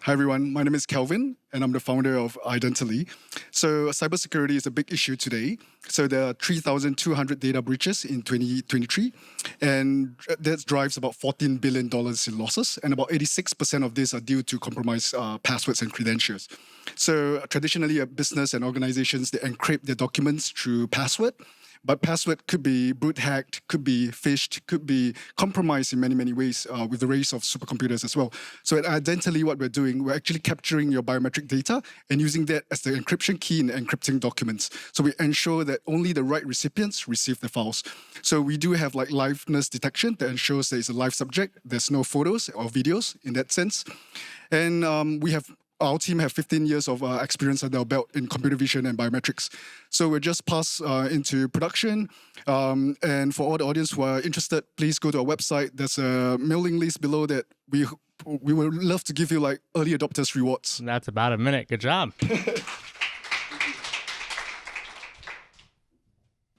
Hi, everyone. My name is Kelvin, and I'm the founder of Identity. So cybersecurity is a big issue today. So there are 3,200 data breaches in 2023, and that drives about $14 billion in losses, and about 86% of these are due to compromised passwords and credentials. So traditionally, a business and organizations, they encrypt their documents through password. But password could be brute hacked, could be phished, could be compromised in many, many ways with the rise of supercomputers as well. So at Identity, what we're doing, we're actually capturing your biometric data and using that as the encryption key in encrypting documents. So we ensure that only the right recipients receive the files. So we do have liveness detection that ensures there is a live subject. There's no photos or videos in that sense. And our team have 15 years of experience under our belt in computer vision and biometrics. So we're just passed into production. And for all the audience who are interested, please go to our website. There's a mailing list below that we would love to give you early adopters rewards. That's about a minute. Good job.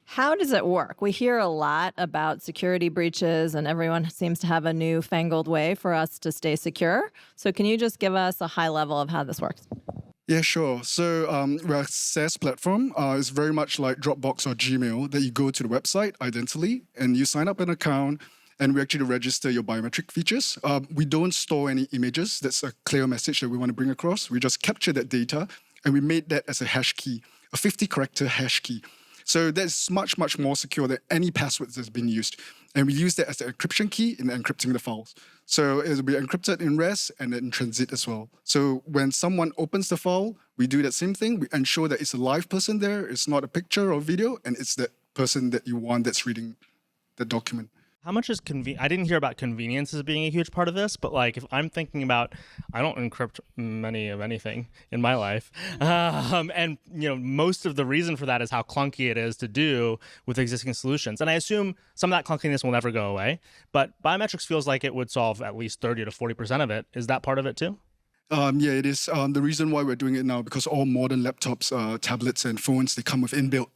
How does it work? We hear a lot about security breaches, and everyone seems to have a newfangled way for us to stay secure. So can you just give us a high level of how this works? Yeah, sure. So we're a SaaS platform. It's very much like Dropbox or Gmail that you go to the website, Identity, and you sign up an account, and we actually register your biometric features. We don't store any images. That's a clear message that we want to bring across. We just capture that data, and we made that as a hash key, a 50-character hash key. So that's much, much more secure than any passwords that's been used. And we use that as the encryption key in encrypting the files. So it will be encrypted in rest and in transit as well. So when someone opens the file, we do that same thing. We ensure that it's a live person there. It's not a picture or video, and it's that person that you want that's reading the document. How much is I didn't hear about convenience as being a huge part of this, but if I'm thinking about, I don't encrypt many of anything in my life, and most of the reason for that is how clunky it is to do with existing solutions. And I assume some of that clunkiness will never go away, but biometrics feels like it would solve at least 30 to 40% of it. Is that part of it too? Yeah, it is. The reason why we're doing it now, because all modern laptops, tablets, and phones, they come with inbuilt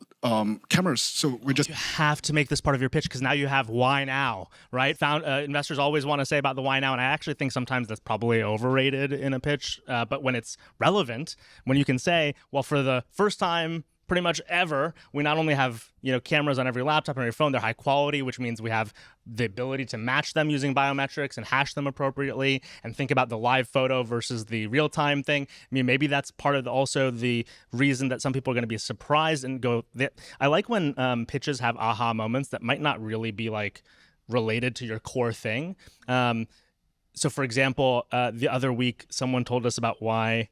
cameras. So we just... You have to make this part of your pitch because now you have why now, right? Investors always want to say about the why now, and I actually think sometimes that's probably overrated in a pitch. But when it's relevant, when you can say, well, for the first time pretty much ever, we not only have cameras on every laptop and every phone, they're high quality, which means we have the ability to match them using biometrics and hash them appropriately, and think about the live photo versus the real-time thing. I mean, maybe that's part of also the reason that some people are going to be surprised and go. I like when pitches have aha moments that might not really be related to your core thing. So, for example, the other week, someone told us about why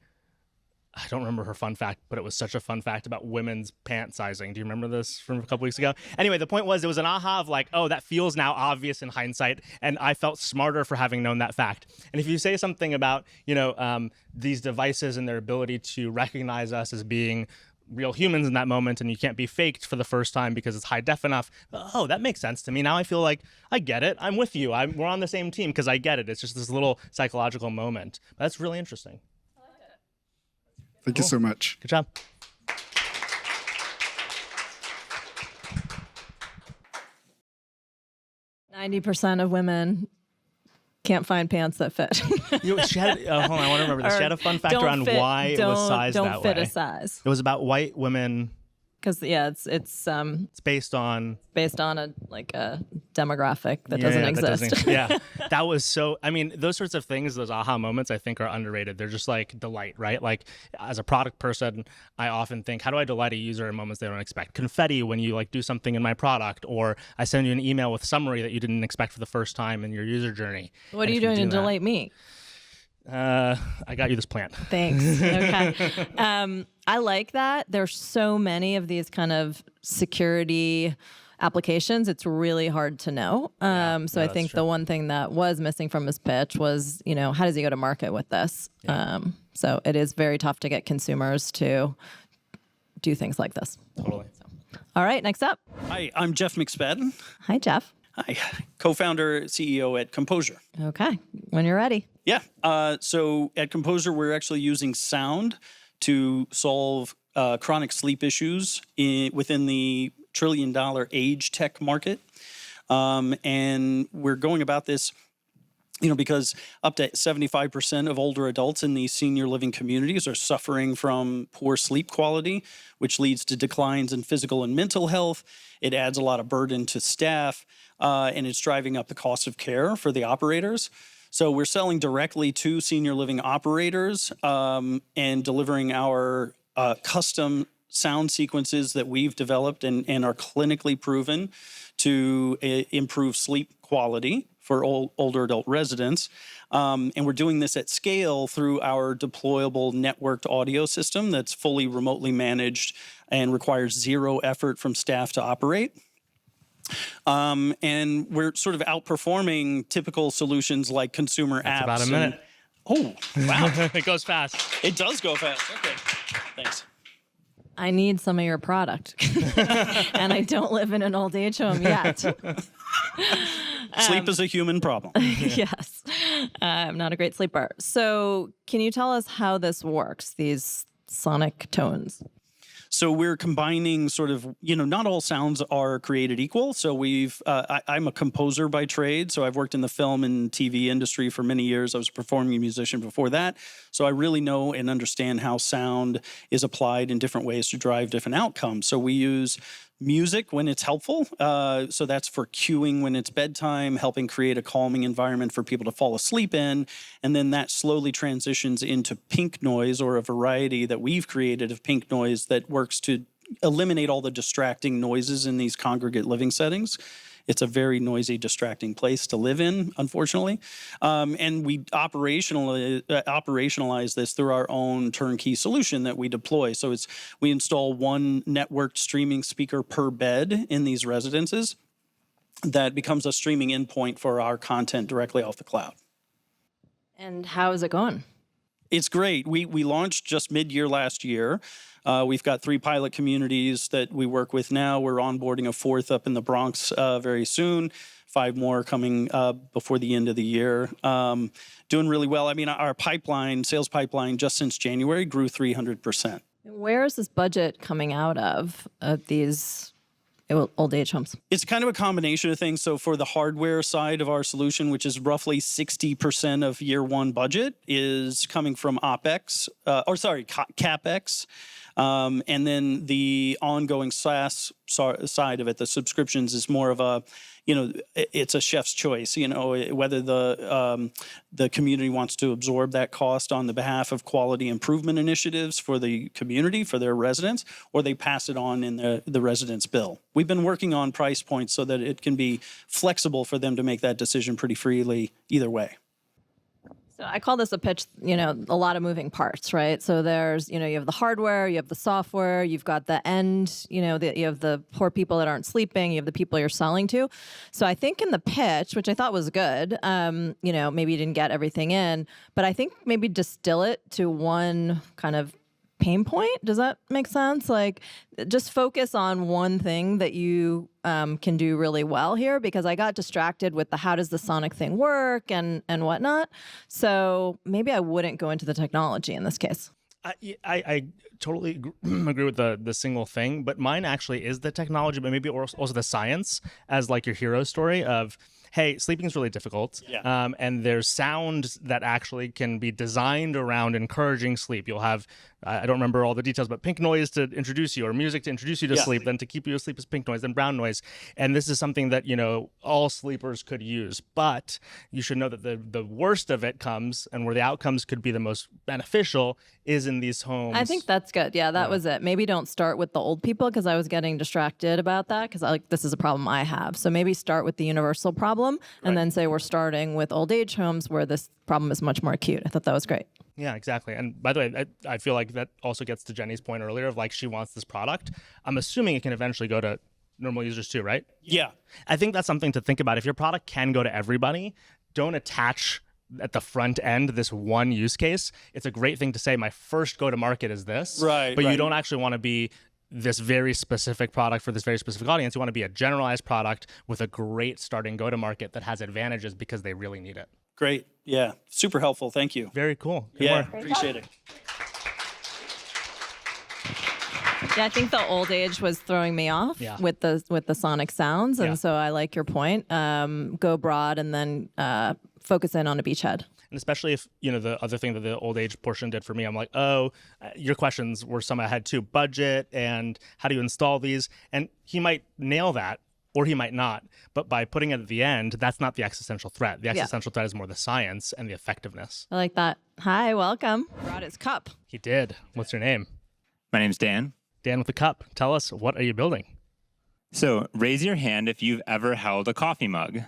I don't remember her fun fact, but it was such a fun fact about women's pant sizing. Do you remember this from a couple weeks ago? Anyway, the point was it was an aha of like, oh, that feels now obvious in hindsight, and I felt smarter for having known that fact. And if you say something about, these devices and their ability to recognize us as being real humans in that moment, and you can't be faked for the first time because it's high def enough. Oh, that makes sense to me. Now I feel like I get it. I'm with you. We're on the same team because I get it. It's just this little psychological moment. That's really interesting. Thank you so much. Good job. %90 of women can't find pants that fit. She had, hold on, I want to remember this. She had a fun fact around why it was sized that way. Don't fit a size. It was about white women. Because it's based on a demographic that doesn't exist. Yeah, that was so. I mean, those sorts of things, those aha moments, I think are underrated. They're just like delight, right? Like as a product person, I often think, how do I delight a user in moments they don't expect? Confetti when you like do something in my product, or I send you an email with summary that you didn't expect for the first time in your user journey. What are you doing to delight me? I got you this plant. Thanks. Okay. I like that. There's so many of these kind of security applications. It's really hard to know. So I think the one thing that was missing from his pitch was, how does he go to market with this? Yeah. So it is very tough to get consumers to do things like this. Totally. All right. Next up. Hi, I'm Jeff McSpadden. Hi, Jeff. Hi, co-founder, CEO at Composure. Okay. When you're ready. Yeah. So at Composure, we're actually using sound to solve chronic sleep issues within the trillion-dollar age tech market. And we're going about this, because up to 75% of older adults in these senior living communities are suffering from poor sleep quality, which leads to declines in physical and mental health. It adds a lot of burden to staff, and it's driving up the cost of care for the operators. So we're selling directly to senior living operators and delivering our custom sound sequences that we've developed and are clinically proven to improve sleep quality for older adult residents. And we're doing this at scale through our deployable networked audio system that's fully remotely managed and requires zero effort from staff to operate. And we're sort of outperforming typical solutions like consumer apps. About a minute. Oh, wow. It goes fast. It does go fast. Okay. Thanks. I need some of your product. And I don't live in an old age home yet. Sleep is a human problem. Yes. I'm not a great sleeper. So can you tell us how this works, these sonic tones? So we're combining sort of, not all sounds are created equal. So I'm a composer by trade. So I've worked in the film and TV industry for many years. I was a performing musician before that. So I really know and understand how sound is applied in different ways to drive different outcomes. So we use music when it's helpful. So that's for cueing when it's bedtime, helping create a calming environment for people to fall asleep in. And then that slowly transitions into pink noise, or a variety that we've created of pink noise that works to eliminate all the distracting noises in these congregate living settings. It's a very noisy, distracting place to live in, unfortunately. And we operationalize this through our own turnkey solution that we deploy. So we install one networked streaming speaker per bed in these residences that becomes a streaming endpoint for our content directly off the cloud. And how is it going? It's great. We launched just mid-year last year. We've got 3 pilot communities that we work with now. We're onboarding a 4th up in the Bronx very soon. 5 more coming before the end of the year. Doing really well. I mean, our sales pipeline, just since January grew 300%. Where is this budget coming out of these old age homes? It's kind of a combination of things. So for the hardware side of our solution, which is roughly 60% of year 1 budget, is coming from CapEx. And then the ongoing SaaS side of it, the subscriptions, is more of a, it's a chef's choice, whether the community wants to absorb that cost on the behalf of quality improvement initiatives for the community, for their residents, or they pass it on in the resident's bill. We've been working on price points so that it can be flexible for them to make that decision pretty freely either way. So I call this a pitch, a lot of moving parts, right? So there's, you have the hardware, you have the software, you've got the end, you have the poor people that aren't sleeping, you have the people you're selling to. So I think in the pitch, which I thought was good, maybe you didn't get everything in, but I think maybe distill it to one kind of pain point. Does that make sense? Like, just focus on one thing that you can do really well here, because I got distracted with the how does the sonic thing work and whatnot. So maybe I wouldn't go into the technology in this case. I totally agree with the single thing, but mine actually is the technology, but maybe also the science as like your hero story of, hey, sleeping is really difficult. Yeah. And there's sound that actually can be designed around encouraging sleep. You'll have, I don't remember all the details, but pink noise to introduce you, or music to introduce you to sleep, then to keep you asleep is pink noise, then brown noise. And this is something that, all sleepers could use. But you should know that the worst of it comes, and where the outcomes could be the most beneficial, is in these homes. I think that's good. Yeah, that was it. Maybe don't start with the old people, because I was getting distracted about that, because this is a problem I have. So maybe start with the universal problem, and then say we're starting with old age homes where this problem is much more acute. I thought that was great. Yeah, exactly. And by the way, I feel like that also gets to Jenny's point earlier of like, she wants this product. I'm assuming it can eventually go to normal users too, right? Yeah. I think that's something to think about. If your product can go to everybody, don't attach at the front end this one use case. It's a great thing to say, my first go to market is this. Right. But you don't actually want to be this very specific product for this very specific audience. You want to be a generalized product with a great starting go to market that has advantages because they really need it. Great. Yeah. Super helpful. Thank you. Very cool. Good Yeah. work. Appreciate it. Yeah, I think the old age was throwing me off with the sonic sounds, and so I like your point. Go broad and then focus in on a beachhead. And especially if, the other thing that the old age portion did for me, I'm like, your questions were some I had too. Budget and how do you install these? And he might nail that, or he might not. But by putting it at the end, that's not the existential threat. The existential threat is more the science and the effectiveness. I like that. Hi, welcome. Brought his cup. He did. What's your name? My name's Dan. Dan with the cup. Tell us, what are you building? So raise your hand if you've ever held a coffee mug.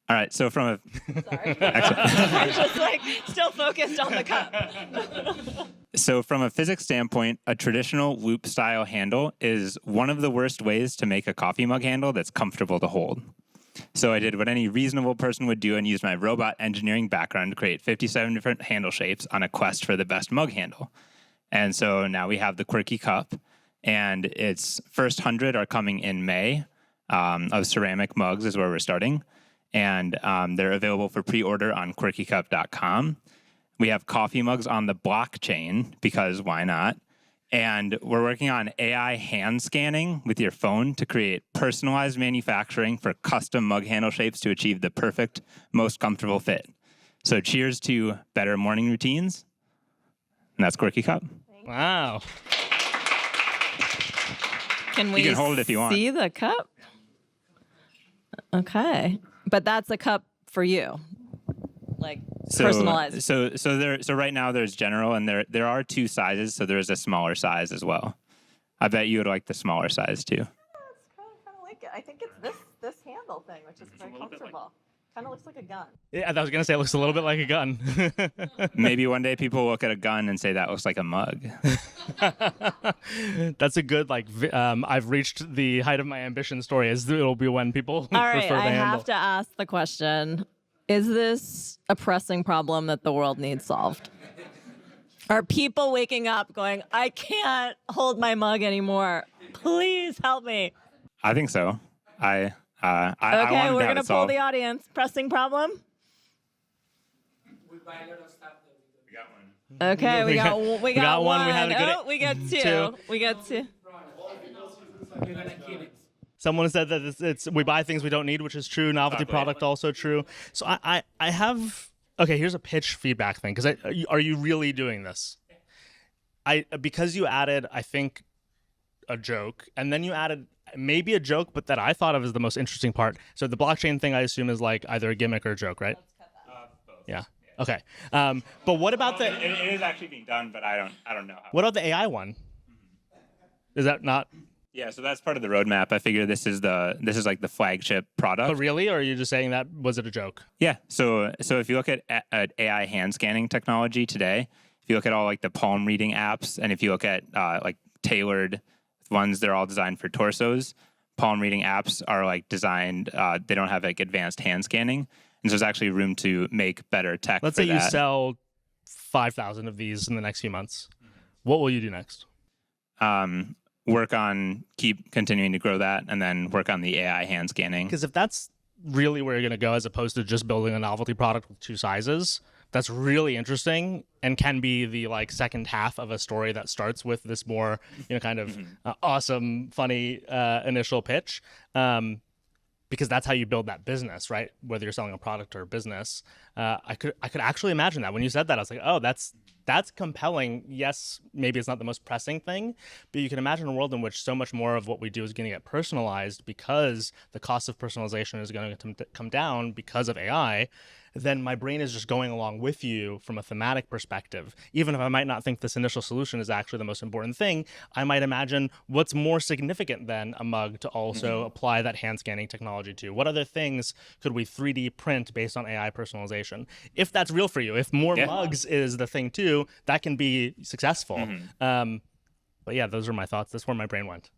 All right, so from a... Sorry. I'm just still focused on the cup. So from a physics standpoint, a traditional loop-style handle is one of the worst ways to make a coffee mug handle that's comfortable to hold. So I did what any reasonable person would do and used my robot engineering background to create 57 different handle shapes on a quest for the best mug handle. And so now we have the Quirky Cup, and its first 100 are coming in May of ceramic mugs is where we're starting. And they're available for pre-order on quirkycup.com. We have coffee mugs on the blockchain, because why not? And we're working on AI hand scanning with your phone to create personalized manufacturing for custom mug handle shapes to achieve the perfect, most comfortable fit. So cheers to better morning routines. And that's Quirky Cup. Wow. Can we You can hold it if you want. see the cup? Okay. But that's a cup for you. Like personalized. So right now there's general, and there are two sizes, so there's a smaller size as well. I bet you would like the smaller size too. Yeah, it's kind of like it. I think it's this handle thing, which is very comfortable. Kind of looks like a gun. Yeah, I was going to say it looks a little bit like a gun. Maybe one day people will look at a gun and say that looks like a mug. That's a good, I've reached the height of my ambition story. It'll be when people All right, prefer the I handle. have to ask the question. Is this a pressing problem that the world needs solved? Are people waking up going, I can't hold my mug anymore. Please help me. I think so. I Okay, wanted we're to have going to it pull solved. the audience. Pressing problem? Okay, we got one. We had a good we got two. We got two. Someone said that it's we buy things we don't need, which is true. Novelty product also true. So I have here's a pitch feedback thing, because are you really doing this? Because you added, I think, a joke, and then you added maybe a joke, but that I thought of as the most interesting part. So the blockchain thing, I assume, is like either a gimmick or a joke, right? Both. Yeah. Okay. But what about It is actually being done, but I don't know how. What about the AI one? Is that not? Yeah, so that's part of the roadmap. I figure this is like the flagship product. But really, or are you just saying that? Was it a joke? Yeah. So if you look at AI hand scanning technology today, if you look at all like the palm reading apps, and if you look at like tailored ones, they're all designed for torsos. Palm reading apps are like designed. They don't have like advanced hand scanning, and so there's actually room to make better tech. Let's say you sell 5,000 of these in the next few months. What will you do next? Work on keep continuing to grow that, and then work on the AI hand scanning. Because if that's really where you're going to go, as opposed to just building a novelty product with 2 sizes, that's really interesting and can be the like second half of a story that starts with this more, kind of awesome, funny initial pitch. Because that's how you build that business, right? Whether you're selling a product or a business. I could actually imagine that. When you said that, I was like, oh, that's compelling. Yes, maybe it's not the most pressing thing, but you can imagine a world in which so much more of what we do is going to get personalized because the cost of personalization is going to come down because of AI. Then my brain is just going along with you from a thematic perspective. Even if I might not think this initial solution is actually the most important thing, I might imagine what's more significant than a mug to also apply that hand scanning technology to. What other things could we 3D print based on AI personalization? If that's real for you, if more mugs is the thing too, that can be successful. But yeah, those are my thoughts. That's where my brain went.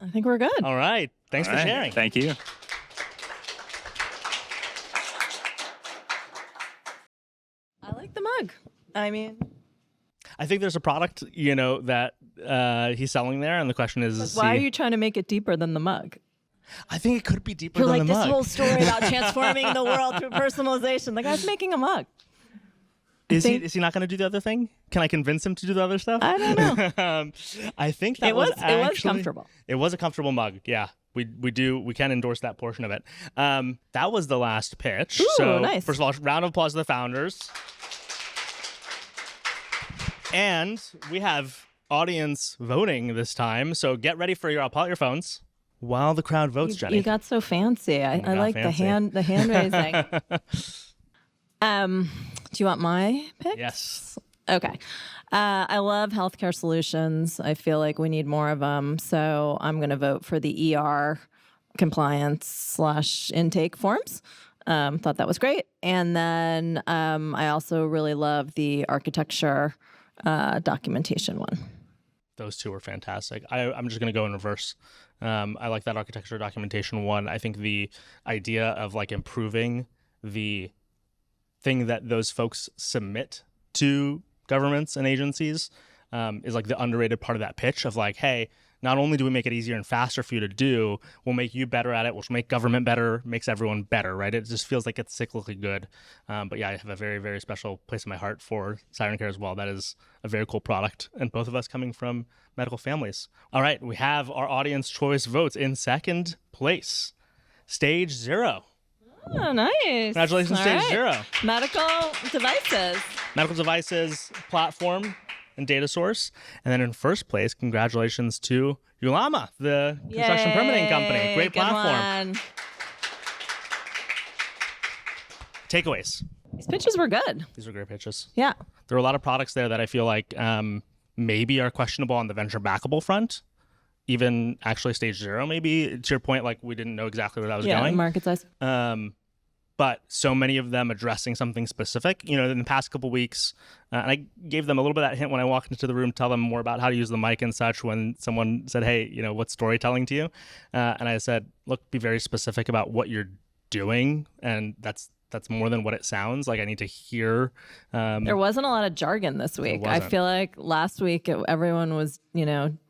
I think we're good. All right. Thanks for sharing. Thank you. I like the mug. I mean, I think there's a product, that he's selling there, and the question is, why are you trying to make it deeper than the mug? I think it could be deeper You're than like the this mug. whole story about transforming the world through personalization. The guy's making a mug. Is he not going to do the other thing? Can I convince him to do the other stuff? I don't know. I think that it was actually, comfortable. It was a comfortable mug. Yeah, we can endorse that portion of it. That was the last pitch. Ooh, so nice. First of all, round of applause to the founders. And we have audience voting this time, so get ready for pull out your phones while the crowd votes. Jenny, You got so fancy. I like fancy. the hand raising. Do you want my picks? Yes. Okay. I love healthcare solutions. I feel like we need more of them. So I'm going to vote for the ER compliance / intake forms. Thought that was great. And then I also really love the architecture documentation one. Those two were fantastic. I'm just going to go in reverse. I like that architecture documentation one. I think the idea of like improving the thing that those folks submit to governments and agencies is like the underrated part of that pitch of like, hey, not only do we make it easier and faster for you to do, we'll make you better at it, which will make government better, makes everyone better, right? It just feels like it's cyclically good. But yeah, I have a very, very special place in my heart for Siren Care as well. That is a very cool product, and both of us coming from medical families. All right, we have our audience choice votes in second place. Stage 0. Oh, nice. Congratulations, All Stage right. 0. Medical devices. Medical devices platform and data source. And then in first place, congratulations to Ulama, the construction permitting company. Great Good platform. one. Takeaways. These pitches were good. These were great pitches. Yeah. There are a lot of products there that I feel like maybe are questionable on the venture backable front. Even actually Stage 0, maybe, to your point, like we didn't know exactly where that was going. Market size. But so many of them addressing something specific. In the past couple weeks, and I gave them a little bit of that hint when I walked into the room, tell them more about how to use the mic and such when someone said, hey, what's storytelling to you? And I said, look, be very specific about what you're doing, and that's more than what it sounds like. I need to hear. There wasn't a lot of jargon this week. I wasn't. feel like last week everyone was,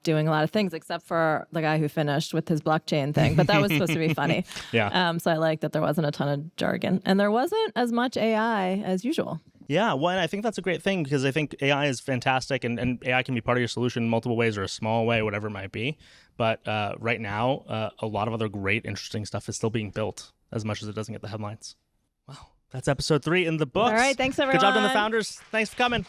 doing a lot of things except for the guy who finished with his blockchain thing. But that was supposed to be funny. Yeah. So I like that there wasn't a ton of jargon, and there wasn't as much AI as usual. Yeah, well, and I think that's a great thing because I think AI is fantastic, and AI can be part of your solution in multiple ways or a small way, whatever it might be. But right now, a lot of other great, interesting stuff is still being built as much as it doesn't get the headlines. Wow, that's episode 3 in the books. All right, thanks everyone. Good job to the founders. Thanks for coming.